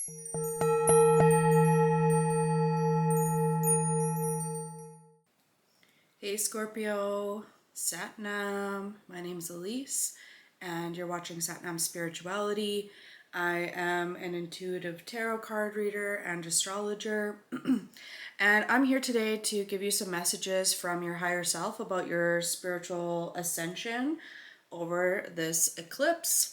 Hey Scorpio, Satnam. My name is Elise, and you're watching Satnam Spirituality. I am an intuitive tarot card reader and astrologer, and I'm here today to give you some messages from your higher self about your spiritual ascension over this eclipse.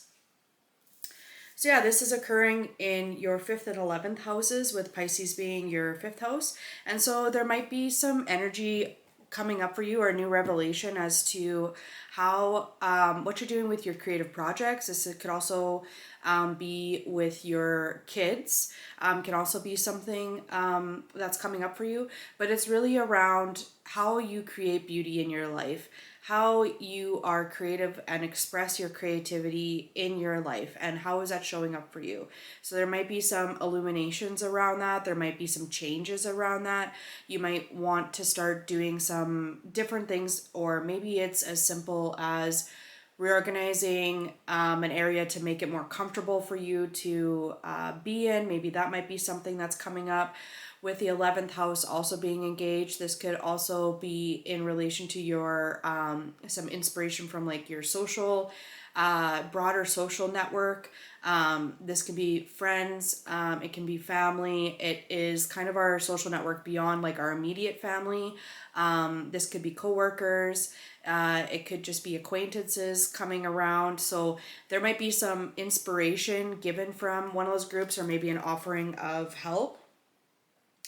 So yeah, this is occurring in your 5th and 11th houses, with Pisces being your 5th house. And so there might be some energy coming up for you, or a new revelation as to how, what you're doing with your creative projects. This could also be with your kids, can also be something that's coming up for you. But it's really around how you create beauty in your life, how you are creative and express your creativity in your life, and how is that showing up for you. So there might be some illuminations around that, there might be some changes around that. You might want to start doing some different things, or maybe it's as simple as reorganizing an area to make it more comfortable for you to be in. Maybe that might be something that's coming up. With the 11th house also being engaged, this could also be in relation to your some inspiration from like your social broader social network. This can be friends, it can be family. It is kind of our social network beyond like our immediate family. This could be coworkers. It could just be acquaintances coming around. So there might be some inspiration given from one of those groups, or maybe an offering of help.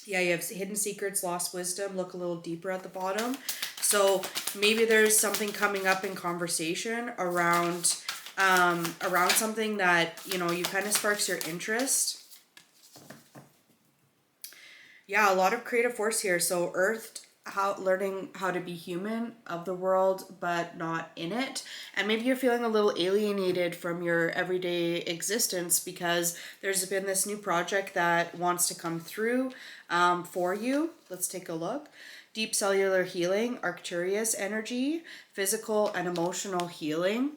Yeah, you have hidden secrets, lost wisdom. Look a little deeper at the bottom. So maybe there's something coming up in conversation around around something that, you know, you kind of sparks your interest. Yeah, a lot of creative force here. So Earth, learning how to be human of the world but not in it. And maybe you're feeling a little alienated from your everyday existence because there's been this new project that wants to come through for you. Let's take a look. Deep cellular healing, Arcturus energy, physical and emotional healing.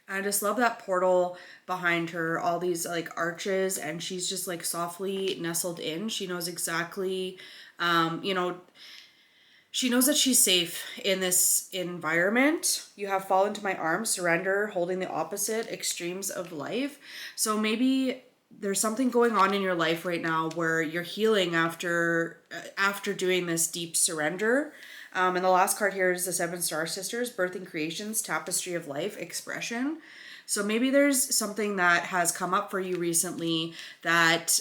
I just love that portal behind her, all these like arches, and she's just like softly nestled in. She knows exactly, you know, she knows that she's safe in this environment. You have fall into my arms, surrender, holding the opposite extremes of life. So maybe there's something going on in your life right now where you're healing after doing this deep surrender. And the last card here is the 7 Star Sisters, Birthing Creations, Tapestry of Life, Expression. So maybe there's something that has come up for you recently that,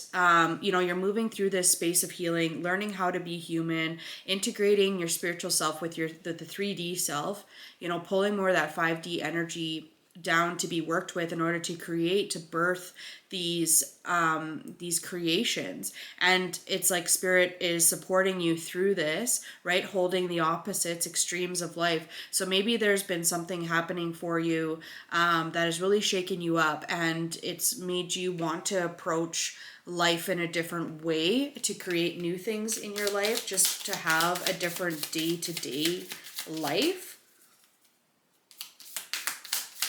you know, you're moving through this space of healing, learning how to be human, integrating your spiritual self with the 3D self, you know, pulling more of that 5D energy down to be worked with in order to create, to birth these creations. And it's like spirit is supporting you through this, right? Holding the opposites, extremes of life. So maybe there's been something happening for you that has really shaken you up, and it's made you want to approach life in a different way, to create new things in your life, just to have a different day-to-day life.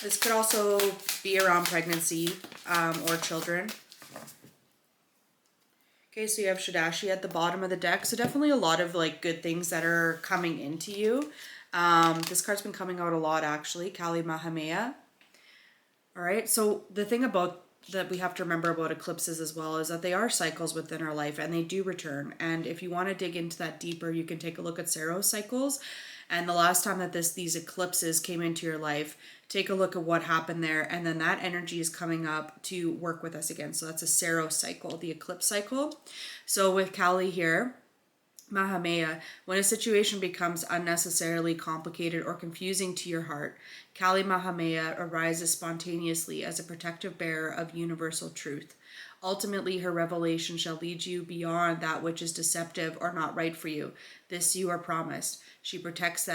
This could also be around pregnancy or children. Okay, so you have Shadashi at the bottom of the deck. So definitely a lot of like good things that are coming into you. This card's been coming out a lot actually, Kali Mahamea. All right, so the thing about that we have to remember about eclipses as well is that they are cycles within our life, and they do return. And if you want to dig into that deeper, you can take a look at Saros cycles. And the last time that these eclipses came into your life, take a look at what happened there, and then that energy is coming up to work with us again. So that's a Saros cycle, the eclipse cycle. So with Kali here, Mahamea, when a situation becomes unnecessarily complicated or confusing to your heart, Kali Mahamea arises spontaneously as a protective bearer of universal truth. Ultimately, her revelation shall lead you beyond that which is deceptive or not right for you. This you are promised. She protects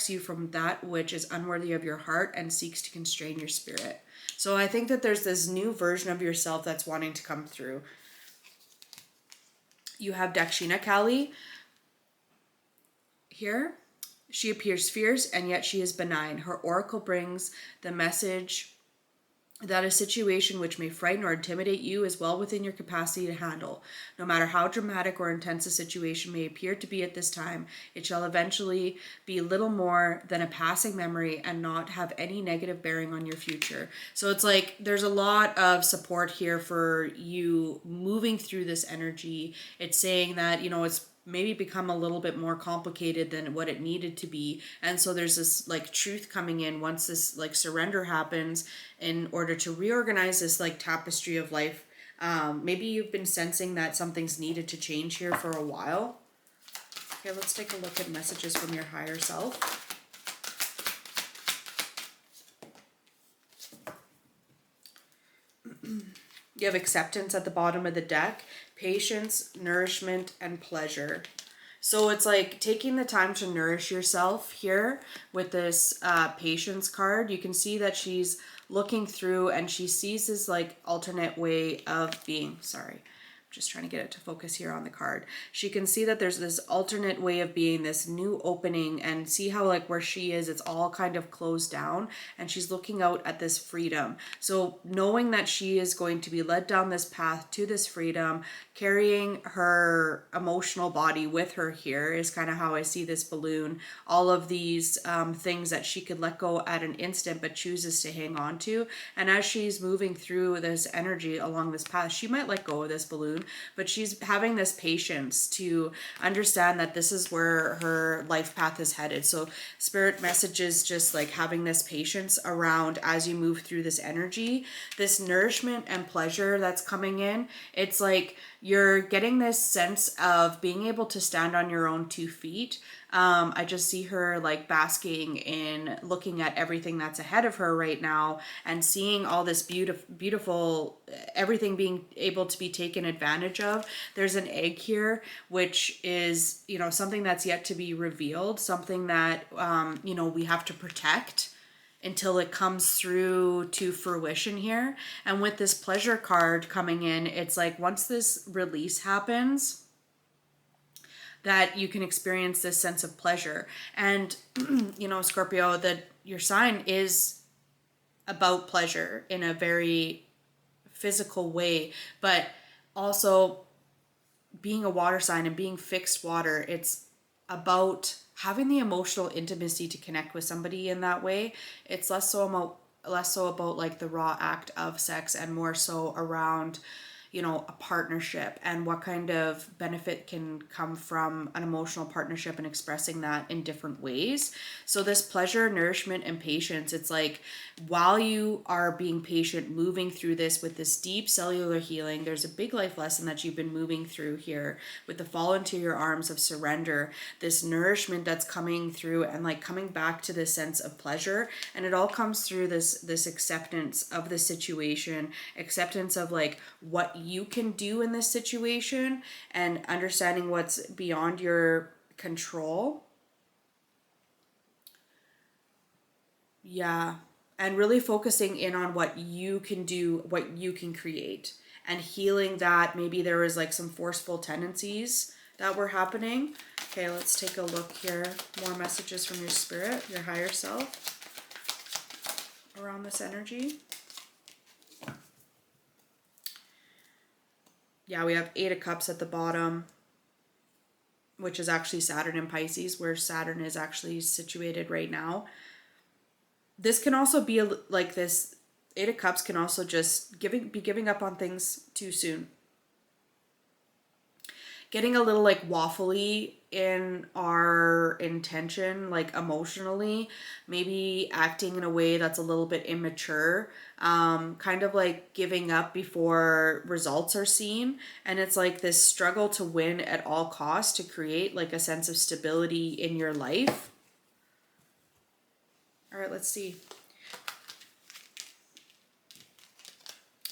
you from that which is unworthy of your heart and seeks to constrain your spirit. So I think that there's this new version of yourself that's wanting to come through. You have Dakshina Kali here. She appears fierce, and yet she is benign. Her oracle brings the message that a situation which may frighten or intimidate you is well within your capacity to handle. No matter how dramatic or intense a situation may appear to be at this time, it shall eventually be little more than a passing memory and not have any negative bearing on your future. So it's like there's a lot of support here for you moving through this energy. It's saying that, it's maybe become a little bit more complicated than what it needed to be, and so there's this like truth coming in once this like surrender happens in order to reorganize this like tapestry of life. Maybe you've been sensing that something's needed to change here for a while. Okay, let's take a look at messages from your higher self. You have acceptance at the bottom of the deck, patience, nourishment, and pleasure. So it's like taking the time to nourish yourself here with this patience card. You can see that she's looking through and she sees this like alternate way of being. Sorry. Just trying to get it to focus here on the card. She can see that there's this alternate way of being, this new opening, and see how like where she is, it's all kind of closed down, and she's looking out at this freedom. So knowing that she is going to be led down this path to this freedom, carrying her emotional body with her here is kind of how I see this balloon. All of these things that she could let go at an instant but chooses to hang on to. And as she's moving through this energy along this path, she might let go of this balloon, but she's having this patience to understand that this is where her life path is headed. So spirit messages just like having this patience around as you move through this energy, this nourishment and pleasure that's coming in. It's like you're getting this sense of being able to stand on your own 2 feet. I just see her like basking in looking at everything that's ahead of her right now and seeing all this beautiful, everything being able to be taken advantage of. There's an egg here, which is, something that's yet to be revealed, something that, we have to protect until it comes through to fruition here. And with this pleasure card coming in, it's like once this release happens, that you can experience this sense of pleasure. And, Scorpio, that your sign is about pleasure in a very physical way, but also being a water sign and being fixed water, it's about having the emotional intimacy to connect with somebody in that way. It's less so about like the raw act of sex and more so around a partnership and what kind of benefit can come from an emotional partnership and expressing that in different ways. So this pleasure, nourishment, and patience, it's like while you are being patient, moving through this with this deep cellular healing, there's a big life lesson that you've been moving through here with the fall into your arms of surrender, this nourishment that's coming through and like coming back to this sense of pleasure. And it all comes through this acceptance of the situation, acceptance of like what you can do in this situation and understanding what's beyond your control. Yeah. And really focusing in on what you can do, what you can create, and healing that maybe there was like some forceful tendencies that were happening. Okay, let's take a look here. More messages from your spirit, your higher self around this energy. Yeah, we have 8 of Cups at the bottom, which is actually Saturn in Pisces, where Saturn is actually situated right now. This can also be like this 8 of Cups can also just be giving up on things too soon. Getting a little like waffly in our intention, like emotionally, maybe acting in a way that's a little bit immature, kind of like giving up before results are seen. And it's like this struggle to win at all costs to create like a sense of stability in your life. All right, let's see.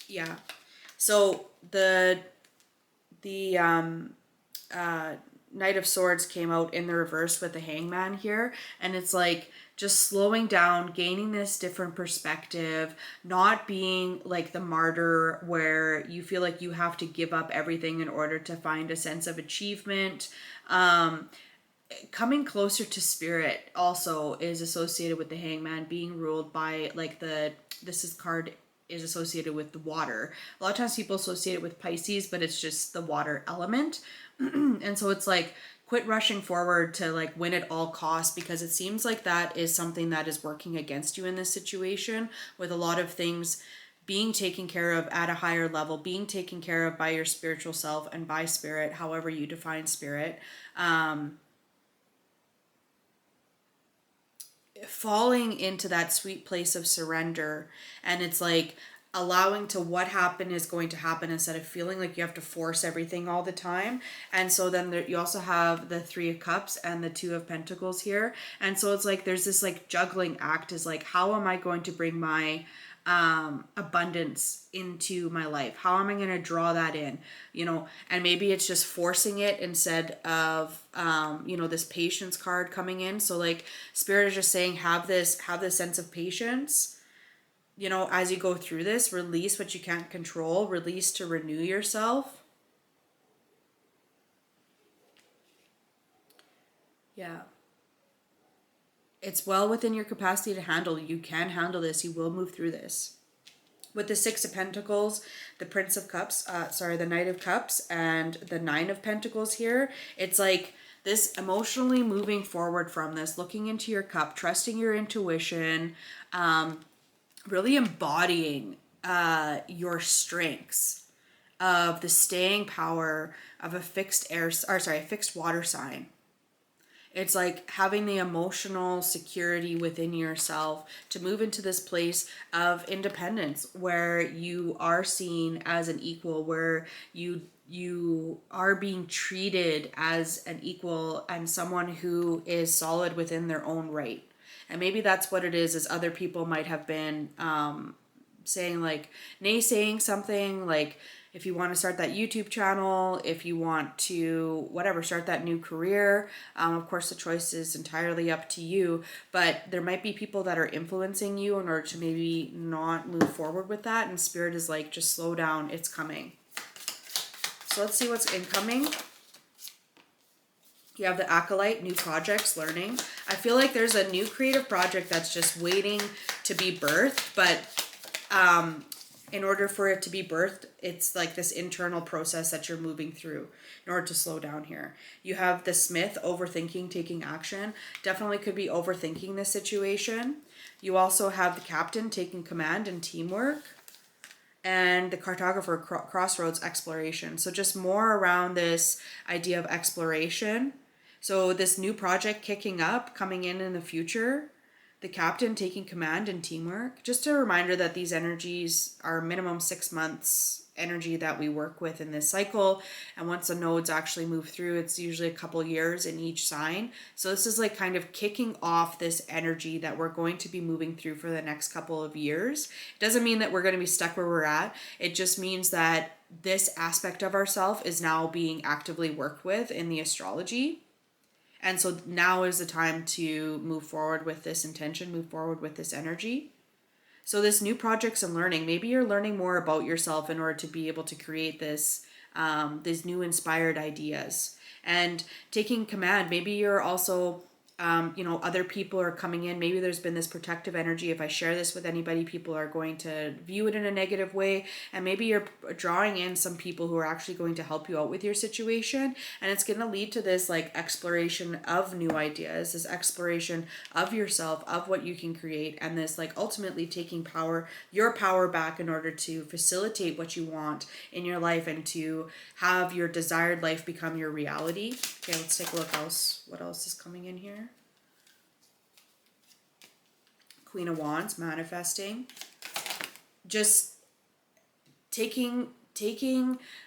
Yeah. So the Knight of Swords came out in the reverse with the Hangman here, and it's like just slowing down, gaining this different perspective, not being like the martyr where you feel like you have to give up everything in order to find a sense of achievement. Coming closer to spirit also is associated with the Hangman being ruled by like this is card is associated with the water. A lot of times people associate it with Pisces, but it's just the water element. And so it's like, quit rushing forward to like win at all costs, because it seems like that is something that is working against you in this situation, with a lot of things being taken care of at a higher level, being taken care of by your spiritual self and by spirit, however you define spirit. Falling into that sweet place of surrender, and it's like allowing to what happened is going to happen, instead of feeling like you have to force everything all the time. And so then you also have the Three of Cups and the Two of Pentacles here, and so it's like there's this like juggling act, is like, how am I going to bring my abundance into my life? How am I going to draw that in? And maybe it's just forcing it instead of, this patience card coming in. So like spirit is just saying, have this sense of patience, as you go through this, release what you can't control, release to renew yourself. Yeah. It's well within your capacity to handle. You can handle this. You will move through this. With the Six of Pentacles, the Prince of Cups, the Knight of Cups, and the Nine of Pentacles here, it's like this emotionally moving forward from this, looking into your cup, trusting your intuition, really embodying your strengths of the staying power of a fixed water sign. It's like having the emotional security within yourself to move into this place of independence, where you are seen as an equal, where you are being treated as an equal and someone who is solid within their own right. And maybe that's what it is other people might have been saying, like naysaying something, like if you want to start that YouTube channel, if you want to start that new career, of course the choice is entirely up to you, but there might be people that are influencing you in order to maybe not move forward with that, and spirit is like, just slow down, it's coming. So let's see what's incoming. You have the Acolyte, new projects, learning. I feel like there's a new creative project that's just waiting to be birthed, but in order for it to be birthed, it's like this internal process that you're moving through in order to slow down here. You have the Smith, overthinking, taking action. Definitely could be overthinking this situation. You also have the Captain, taking command and teamwork. And the Cartographer, crossroads, exploration. So just more around this idea of exploration. So this new project kicking up, coming in the future. The Captain, taking command and teamwork. Just a reminder that these energies are minimum 6 months energy that we work with in this cycle. And once the nodes actually move through, it's usually a couple years in each sign. So this is like kind of kicking off this energy that we're going to be moving through for the next couple of years. It doesn't mean that we're going to be stuck where we're at. It just means that this aspect of ourselves is now being actively worked with in the astrology. And so now is the time to move forward with this intention, move forward with this energy. So this new projects and learning, maybe you're learning more about yourself in order to be able to create this, these new inspired ideas. And taking command, maybe you're also, other people are coming in. Maybe there's been this protective energy. If I share this with anybody, people are going to view it in a negative way. And maybe you're drawing in some people who are actually going to help you out with your situation. And it's going to lead to this like exploration of new ideas, this exploration of yourself, of what you can create. And this like ultimately taking your power back in order to facilitate what you want in your life and to have your desired life become your reality. Okay, let's take a look what else is coming in here. Queen of Wands, manifesting. Just taking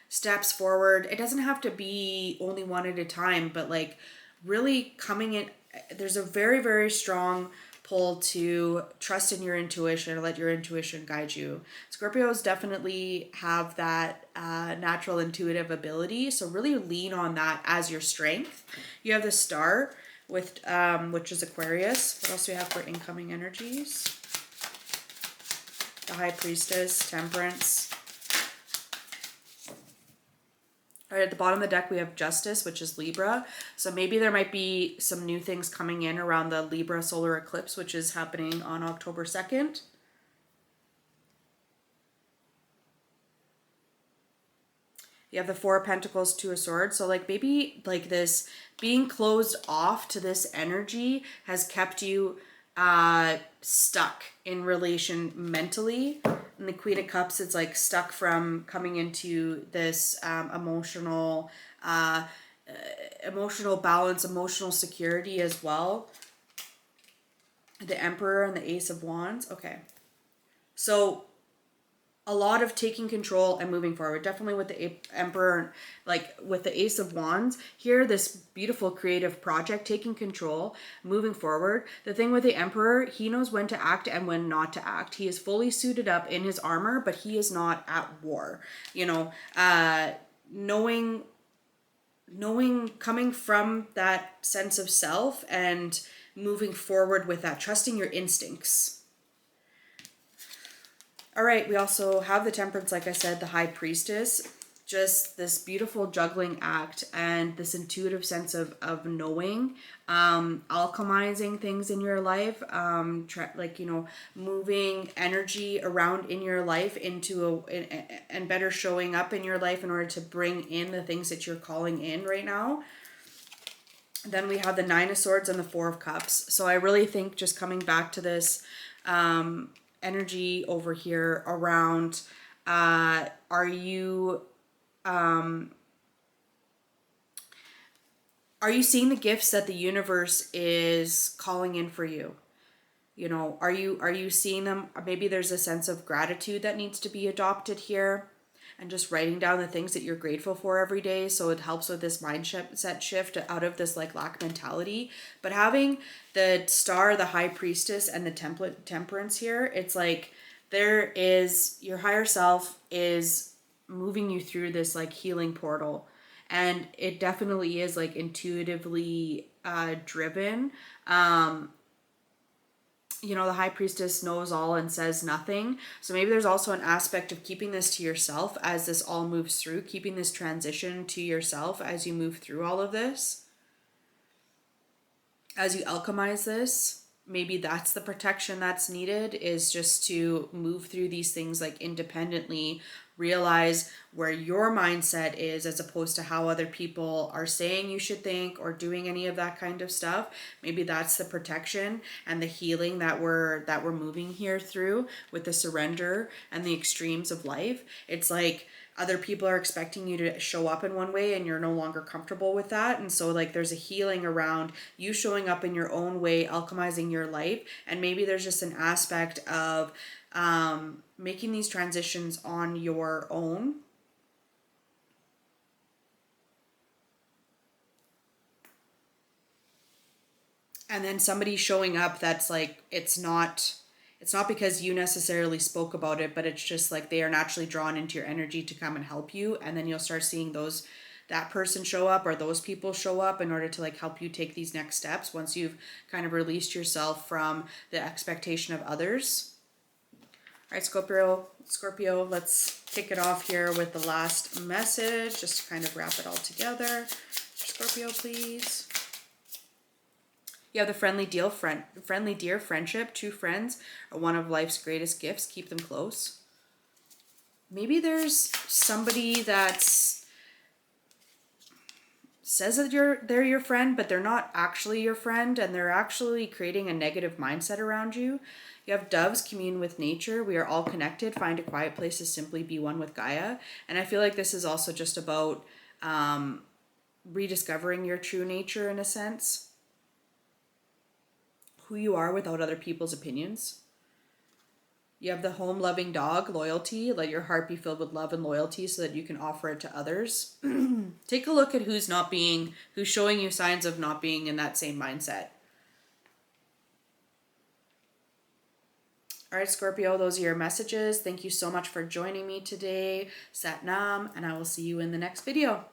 steps forward. It doesn't have to be only one at a time, but like really coming in. There's a very, very strong pull to trust in your intuition, let your intuition guide you. Scorpios definitely have that natural intuitive ability, so really lean on that as your strength. You have the Star, with which is Aquarius. What else do we have for incoming energies? The High Priestess, Temperance. All right, at the bottom of the deck, we have Justice, which is Libra. So maybe there might be some new things coming in around the Libra solar eclipse, which is happening on October 2nd. You have the Four of Pentacles, Two of Swords. So like maybe like this being closed off to this energy has kept you stuck in relation mentally. And the Queen of Cups, it's like stuck from coming into this emotional balance, emotional security as well. The Emperor and the Ace of Wands. Okay. So a lot of taking control and moving forward. Definitely with the Emperor, like with the Ace of Wands here, this beautiful creative project, taking control, moving forward. The thing with the Emperor, he knows when to act and when not to act. He is fully suited up in his armor, but he is not at war. You know, knowing, coming from that sense of self and moving forward with that, trusting your instincts. All right, we also have the Temperance, like I said, the High Priestess, just this beautiful juggling act and this intuitive sense of knowing, alchemizing things in your life, moving energy around in your life into and better showing up in your life in order to bring in the things that you're calling in right now. Then we have the Nine of Swords and the Four of Cups. So I really think just coming back to this, energy over here around are you seeing the gifts that the universe is calling in for you? You know, are you seeing them? Maybe there's a sense of gratitude that needs to be adopted here, and just writing down the things that you're grateful for every day, so it helps with this mindset shift out of this like lack mentality. But having the Star, the High Priestess, and the Temperance here, it's like there is your higher self is moving you through this like healing portal, and it definitely is like intuitively driven. You know, the High Priestess knows all and says nothing. So maybe there's also an aspect of keeping this to yourself as this all moves through, keeping this transition to yourself as you move through all of this. As you alchemize this, maybe that's the protection that's needed, is just to move through these things like independently, realize where your mindset is as opposed to how other people are saying you should think or doing any of that kind of stuff. Maybe that's the protection and the healing that we're moving here through with the surrender and the extremes of life. It's like other people are expecting you to show up in one way and you're no longer comfortable with that. And so like there's a healing around you showing up in your own way, alchemizing your life. And maybe there's just an aspect of making these transitions on your own. And then somebody showing up that's like, it's not because you necessarily spoke about it, but it's just like they are naturally drawn into your energy to come and help you. And then you'll start seeing that person show up or those people show up in order to like help you take these next steps once you've kind of released yourself from the expectation of others. All right, Scorpio, let's kick it off here with the last message, just to kind of wrap it all together. Scorpio, please. You have the friendly dear friendship. True friends are one of life's greatest gifts. Keep them close. Maybe there's somebody that's says that they're your friend, but they're not actually your friend, and they're actually creating a negative mindset around you. You have doves, commune with nature. We are all connected. Find a quiet place to simply be one with Gaia. And I feel like this is also just about rediscovering your true nature in a sense. Who you are without other people's opinions. You have the home-loving dog, loyalty. Let your heart be filled with love and loyalty so that you can offer it to others. Take a look at who's showing you signs of not being in that same mindset. All right, Scorpio, those are your messages. Thank you so much for joining me today. Sat Nam, and I will see you in the next video.